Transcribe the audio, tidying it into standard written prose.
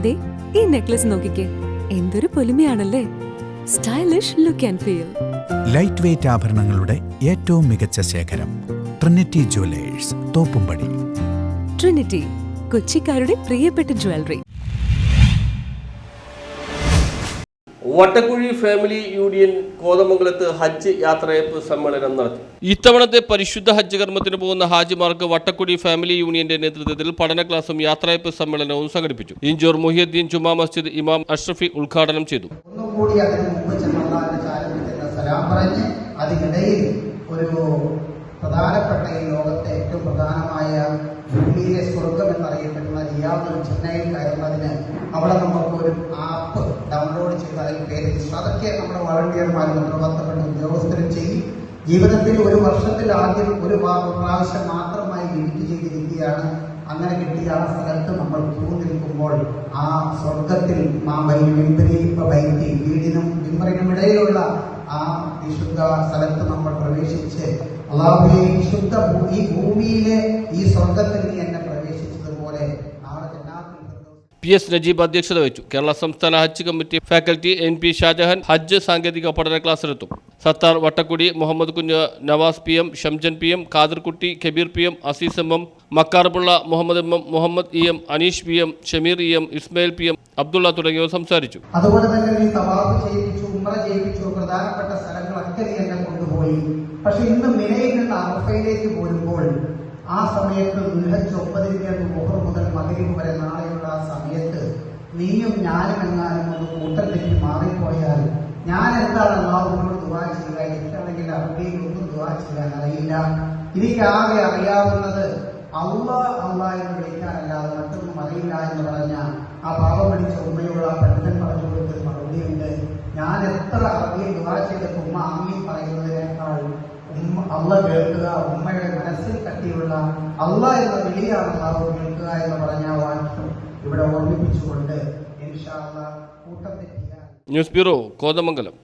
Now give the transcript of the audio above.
ദേ ഈ നെക്ലസ് നോക്കിക്കേ, എന്തൊരു പൊലിമയാണല്ലേ. Stylish look and feel. Light weight ആഭരണങ്ങളുടെ ഏറ്റവും മികച്ച ശേഖരം ട്രിനിറ്റി ജുവലേഴ്സ്, തോപ്പുംപടി. ട്രിനിറ്റി, കൊച്ചിക്കാരുടെ പ്രിയപ്പെട്ട ജ്വല്ലറി. വട്ടക്കുഴി ഫാമിലി യൂണിയൻ കോതമംഗലത്ത് ഹജ്ജ് യാത്രയപ്പ് സമ്മേളനം നടത്തി. ഇത്തവണത്തെ പരിശുദ്ധ ഹജ്ജ് കർമ്മത്തിന് പോകുന്ന ഹാജിമാർക്ക് വട്ടക്കുഴി ഫാമിലി യൂണിയന്റെ നേതൃത്വത്തിൽ പഠന ക്ലാസും യാത്രയപ്പ് സമ്മേളനവും സംഘടിപ്പിച്ചു. ഇഞ്ചോർ മുഹിയുദ്ദീൻ ജുമാ മസ്ജിദ് ഇമാം അഷ്റഫി ഉദ്ഘാടനം ചെയ്തു. പ്രധാനപ്പെട്ട ഈ ലോകത്തെ ഏറ്റവും പ്രധാനമായ ഭൂമിയിലെ സ്വർഗം എന്നറിയപ്പെടുന്ന റിയാദുൽ ചെന്നൈയിൽ കയറുന്നതിന് അവിടെ നമുക്കൊരു ആപ്പ് ഡൗൺലോഡ് ചെയ്ത് അതിൽ പേര് അതൊക്കെ നമ്മുടെ വളണ്ടിയർമാരും നമ്മുടെ ബന്ധപ്പെട്ട ഉദ്യോഗസ്ഥരും ചെയ്യും. ജീവിതത്തിൽ ഒരു വർഷത്തിൽ ആദ്യം ഒരു പ്രാവശ്യം മാത്രമായി ലിമിറ്റ് ചെയ്തിരിക്കുകയാണ്. അങ്ങനെ കിട്ടിയ ആ സ്ഥലത്ത് നമ്മൾ ക്യൂ നിൽക്കുമ്പോൾ ആ സ്വർഗത്തിൽ വീടിനും മിമ്പറിനും ഇടയിലുള്ള ആ വിശുദ്ധ സ്ഥലത്ത് നമ്മൾ പ്രവേശിച്ച് അല്ലാഹുവേ വിശുദ്ധ ഈ ഭൂമിയിലെ ഈ സ്വർഗത്തിൽ നീ എന്നെ പ്രവേശിച്ചതുപോലെ പി എസ് നജീബ് അധ്യക്ഷത വഹിച്ചു. കേരള സംസ്ഥാന ഹജ്ജ് കമ്മിറ്റി ഫാക്കൽറ്റി NP ഷാജഹാൻ ഹജ്ജ് സാങ്കേതിക പഠന ക്ലാസ്സിലെത്തും. സത്താർ വട്ടക്കുടി, മുഹമ്മദ് കുഞ്ഞ്, Nawaz PM, ഷംജൻ PM, Khaderkutty, Kabir PM, Azeez MM, മക്കാർപുള്ള, Muhammad MM, Muhammad EM, Aneesh PM, Shameer EM, Ismail PM, Abdulla തുടങ്ങിയവർ സംസാരിച്ചു. അതുപോലെ തന്നെ നീ തവാഫ് ചെയ്യിപ്പിച്ചു, ഉംറ ചെയ്യിപ്പിച്ചു, പ്രധാനപ്പെട്ട സ്ഥലങ്ങളൊക്കെ നീ എന്നെ കൊണ്ടുപോയി. പക്ഷെ ഇന്ന് മിനയിൽ നിന്ന് അറഫയിലേക്ക് പോരുമ്പോൾ ആ സമയത്ത് ദുൽഹജ്ജ് 9 മുഹർ മുതൽ മഗ്രിബ് വരെ നാളെയുള്ള ആ സമയത്ത് നീയും ഞാനും എങ്ങാനും ഒന്ന് കൂട്ടം തെറ്റി മാറിപ്പോയാൽ ഞാൻ എന്താണ് അല്ലാഹുവിനോട് ദുആ ചെയ്യുക? എനിക്കാണെങ്കിൽ അറബിയിൽ ഒന്നും ദുആ ചെയ്യാൻ അറിയില്ല. എനിക്കാകെ അറിയാവുന്നത് അള്ളാഹ് എന്ന് വിളിക്കാനല്ലാതെ മറ്റൊന്നും അറിയില്ല എന്ന് പറഞ്ഞ ആ പാപം പിടിച്ച ഉമ്മയോട് ആ പണ്ഡിതൻ പറഞ്ഞു കൊടുത്തൊരു മറുപടിയുണ്ട്. ഞാൻ എത്ര അറബിയിൽ ദുആ ചെയ്തപ്പോൾ ഉമ്മ ആമീൻ പറയുന്നതിനേക്കാൾ അള്ളാഹ് കേൾക്കുക, ഉമ്മയുടെ മനസ്സിൽ കട്ടിയുള്ള അള്ളാഹ് എന്ന വിളിയാണ് അള്ളാഹു കേൾക്കുക എന്ന് പറഞ്ഞ വാക്യം ഇവിടെ ഓർമ്മിപ്പിച്ചുകൊണ്ട് ഇൻഷാ അല്ലാഹ് കൂട്ടം തെറ്റിയ ന്യൂസ് ബ്യൂറോ, കോതമംഗലം.